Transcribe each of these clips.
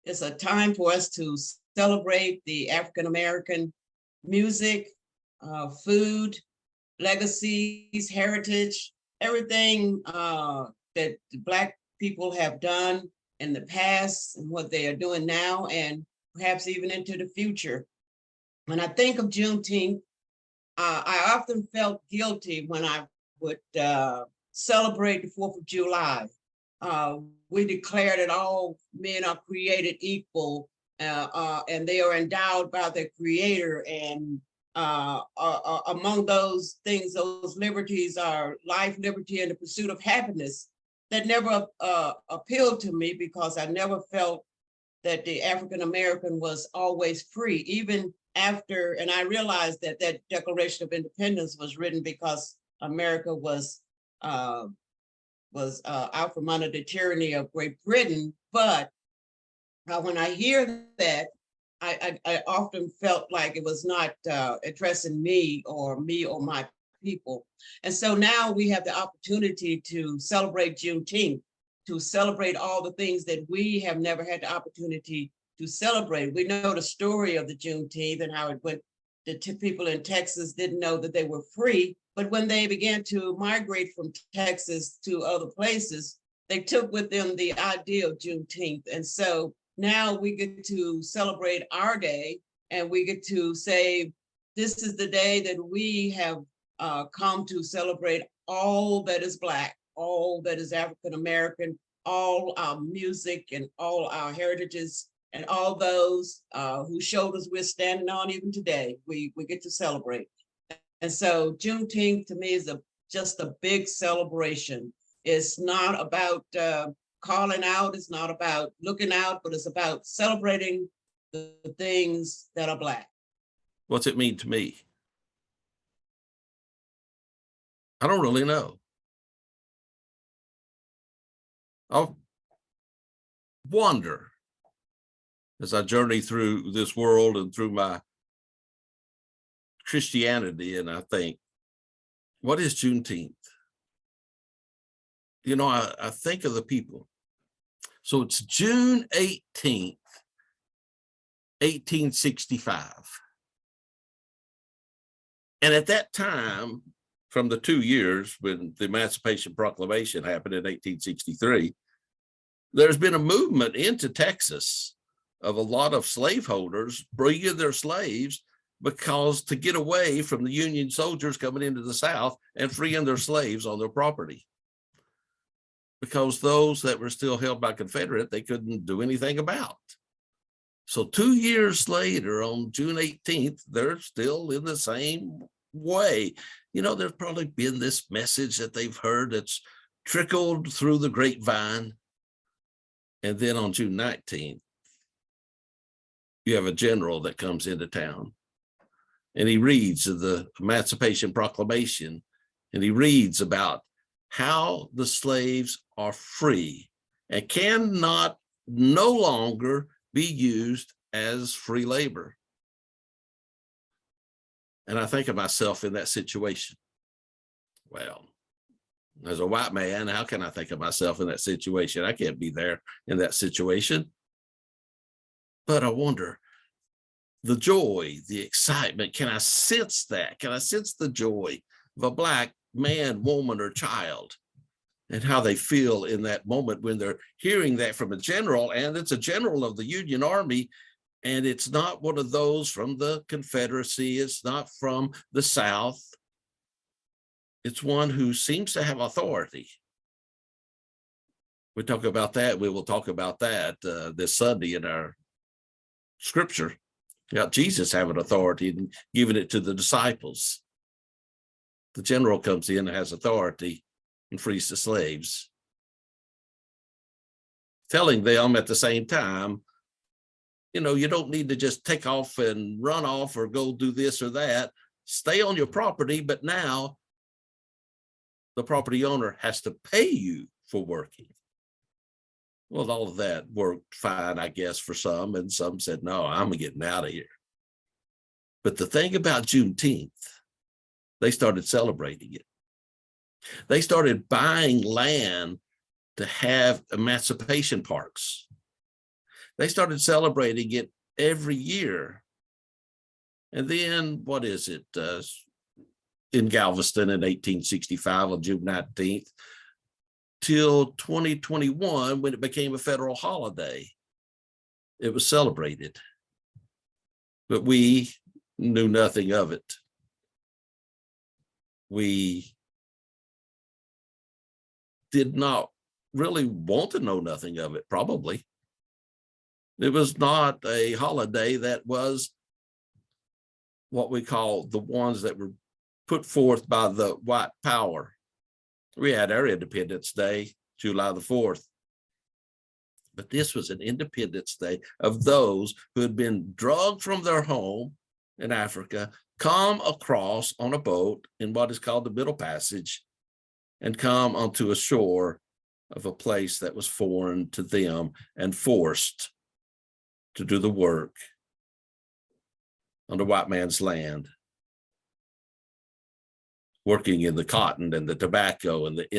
It's a time for us to celebrate the African American music, food, legacies, heritage, everything that the Black people have done in the past and what they are doing now, and perhaps even into the future. When I think of Juneteenth, I often felt guilty when I would celebrate the 4th of July. Uh, we declare that all men are created equal and they are endowed by their creator. And among those things, those liberties are life, liberty, and the pursuit of happiness. That never appealed to me because I never felt that the African American was always free, even after, and I realized that that Declaration of Independence was written because America was out from under the tyranny of Great Britain. But when I hear that, I often felt like it was not addressing me or my people. And so now we have the opportunity to celebrate Juneteenth, to celebrate all the things that we have never had the opportunity to celebrate. We know the story of the Juneteenth and how it went. The people in Texas didn't know that they were free, but when they began to migrate from Texas to other places, they took with them the idea of Juneteenth. And so now we get to celebrate our day, and we get to say, this is the day that we have come to celebrate all that is Black, all that is African American, all our music and all our heritages, and all those whose shoulders we're standing on even today. We get to celebrate. And so Juneteenth to me is just a big celebration. It's not about calling out, it's not about looking out, but it's about celebrating the things that are Black. What's it mean to me? I don't really know. I'll wonder as I journey through this world and through my Christianity, and I think, what is Juneteenth? You know, I think of the people. So it's June 18th, 1865. And at that time, from the 2 years when the Emancipation Proclamation happened in 1863, there's been a movement into Texas of a lot of slaveholders bringing their slaves because to get away from the Union soldiers coming into the South and freeing their slaves on their property. Because those that were still held by Confederate, they couldn't do anything about. So 2 years later, on June 18th, they're still in the same way. You know, there's probably been this message that they've heard that's trickled through the grapevine. And then on June 19th, you have a general that comes into town and he reads the Emancipation Proclamation, and he reads about how the slaves are free and cannot no longer be used as free labor. And I think of myself in that situation. Well, as a white man, how can I think of myself in that situation? I can't be there in that situation. But I wonder, the joy, the excitement, can I sense that? Can I sense the joy of a Black man, woman, or child, and how they feel in that moment when they're hearing that from a general, and it's a general of the Union Army, and it's not one of those from the Confederacy, it's not from the South. It's one who seems to have authority. We talk about that. We will talk about that this Sunday in our scripture. About Jesus having authority and giving it to the disciples. The general comes in and has authority and frees the slaves, telling them at the same time, you know, you don't need to just take off and run off or go do this or that. Stay on your property, but now the property owner has to pay you for working. Well, all of that worked fine, I guess, for some, and some said, no, I'm getting out of here. But the thing about Juneteenth, they started celebrating it. They started buying land to have emancipation parks. They started celebrating it every year. And then, what is it? In Galveston in 1865 on June 19th, till 2021, when it became a federal holiday, it was celebrated. But we knew nothing of it. We did not really want to know nothing of it, probably. It was not a holiday that was what we call the ones that were put forth by the white power. We had our Independence Day, July the 4th. But this was an Independence Day of those who had been drugged from their home in Africa, come across on a boat in what is called the Middle Passage, and come onto a shore of a place that was foreign to them and forced to do the work on the white man's land, working in the cotton and the tobacco and the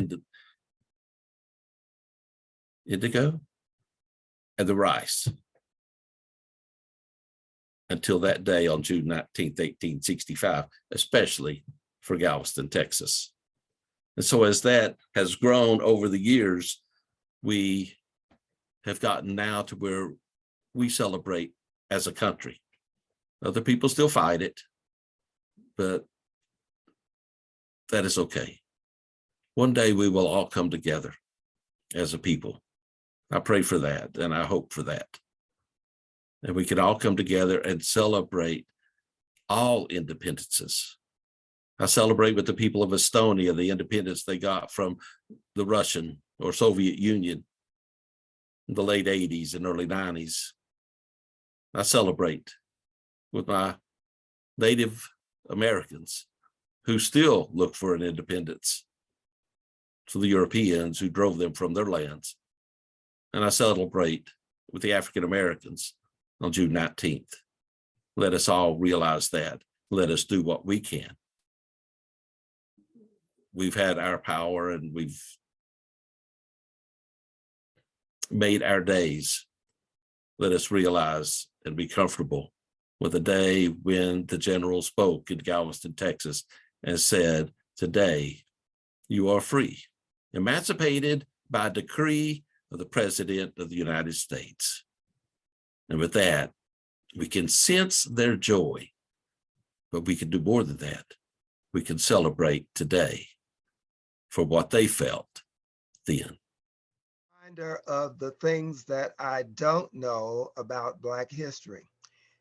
indigo and the rice, until that day on June 19th, 1865, especially for Galveston, Texas. And so as that has grown over the years, we have gotten now to where we celebrate as a country. Other people still fight it, but that is okay. One day we will all come together as a people. I pray for that, and I hope for that. And we can all come together and celebrate all independences. I celebrate with the people of Estonia the independence they got from the Russian or Soviet Union in the late 80s and early 90s. I celebrate with my Native Americans who still look for an independence to the Europeans who drove them from their lands. And I celebrate with the African Americans on June 19th. Let us all realize that. Let us do what we can. We've had our power and we've made our days. Let us realize and be comfortable with a day when the general spoke in Galveston, Texas, and said, "Today you are free, emancipated by decree of the President of the United States." And with that, we can sense their joy, but we can do more than that. We can celebrate today for what they felt then. Reminder of the things that I don't know about Black history.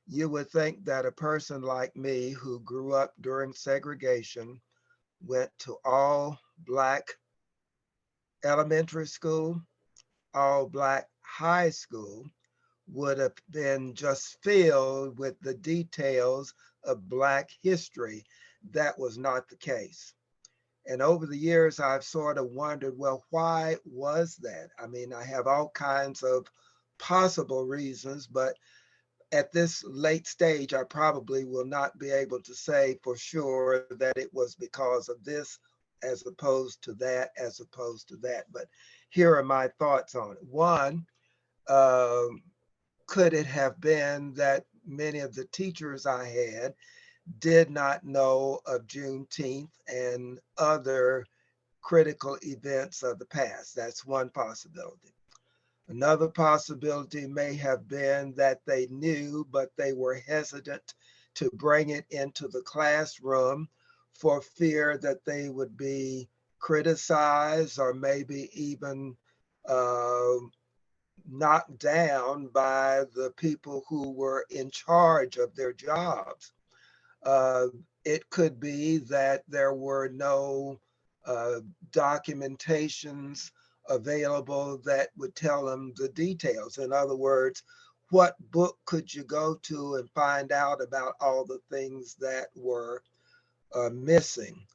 You would think that a person like me who grew up during segregation, went to all Black elementary school, all Black high school, would have been just filled with the details of Black history. That was not the case. And over the years, I've sort of wondered, well, why was that? I mean, I have all kinds of possible reasons, but at this late stage, I probably will not be able to say for sure that it was because of this, as opposed to that, as opposed to that. But here are my thoughts on it. One, could it have been that many of the teachers I had did not know of Juneteenth and other critical events of the past? That's one possibility. Another possibility may have been that they knew, but they were hesitant to bring it into the classroom for fear that they would be criticized or maybe even knocked down by the people who were in charge of their jobs. It could be that there were no documentations available that would tell them the details. In other words, what book could you go to and find out about all the things that were missing?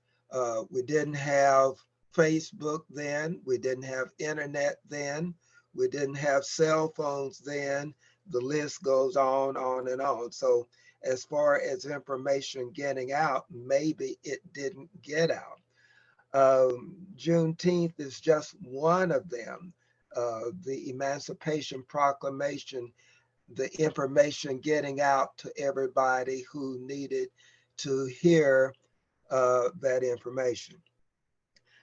We didn't have Facebook then. We didn't have internet then. We didn't have cell phones then. The list goes on and on. So as far as information getting out, maybe it didn't get out. Juneteenth is just one of them. The Emancipation Proclamation the information getting out to everybody who needed to hear that information.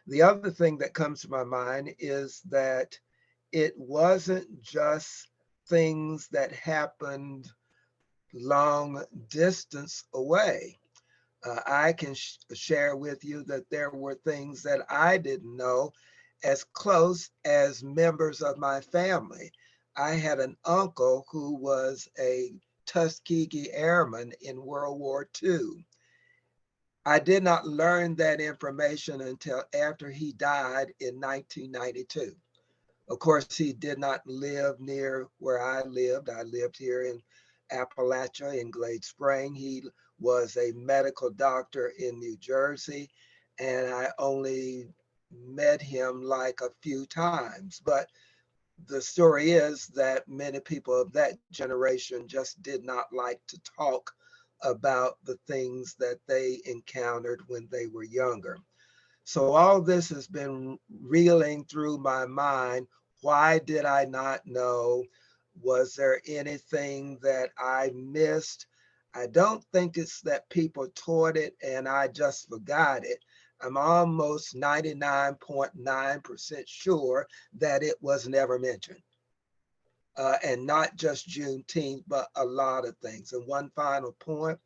The other thing that comes to my mind is that it wasn't just things that happened long distance away. I can share with you that there were things that I didn't know as close as members of my family. I had an uncle who was a Tuskegee Airman in World War II. I did not learn that information until after he died in 1992. Of course, he did not live near where I lived. I lived here in Appalachia in Glade Spring. He was a medical doctor in New Jersey, and I only met him like a few times. But the story is that many people of that generation just did not like to talk about the things that they encountered when they were younger. So all this has been reeling through my mind. Why did I not know? Was there anything that I missed? I don't think it's that people taught it and I just forgot it. I'm almost 99.9% sure that it was never mentioned. And not just Juneteenth, but a lot of things. And one final point,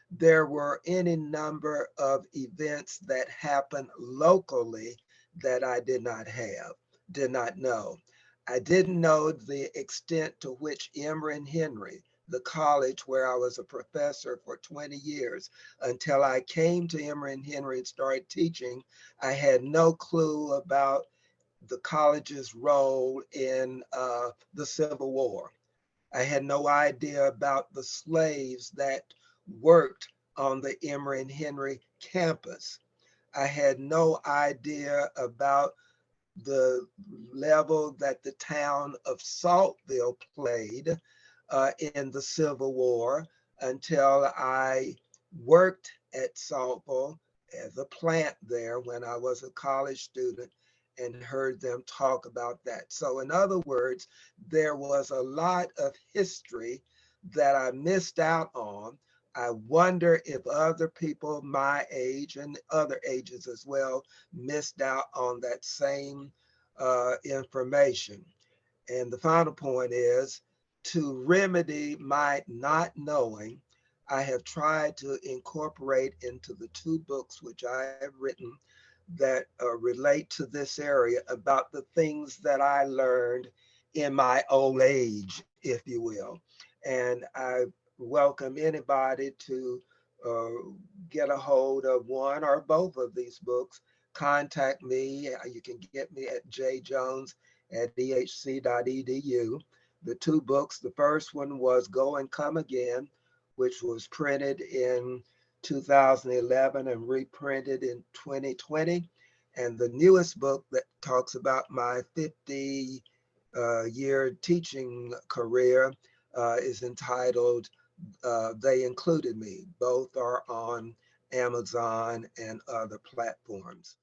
there were any number of events that happened locally that I did not know. I didn't know the extent to which Emory and Henry, the college where I was a professor for 20 years, until I came to Emory and Henry and started teaching, I had no clue about the college's role in the Civil War. I had no idea about the slaves that worked on the Emory and Henry campus. I had no idea about the level that the town of Saltville played in the Civil War until I worked at Saltville as a plant there when I was a college student and heard them talk about that. So, in other words, there was a lot of history that I missed out on. I wonder if other people my age and other ages as well missed out on that same information. And the final point is to remedy my not knowing, I have tried to incorporate into the two books which I have written that relate to this area about the things that I learned in my old age, if you will. And I welcome anybody to uh, get a hold of one or both of these books. Contact me. You can get me at jjones@ehc.edu. The two books, the first one was Go and Come Again, which was printed in 2011 and reprinted in 2020. And the newest book that talks about my 50 year teaching career is entitled They Included Me. Both are on Amazon and other platforms.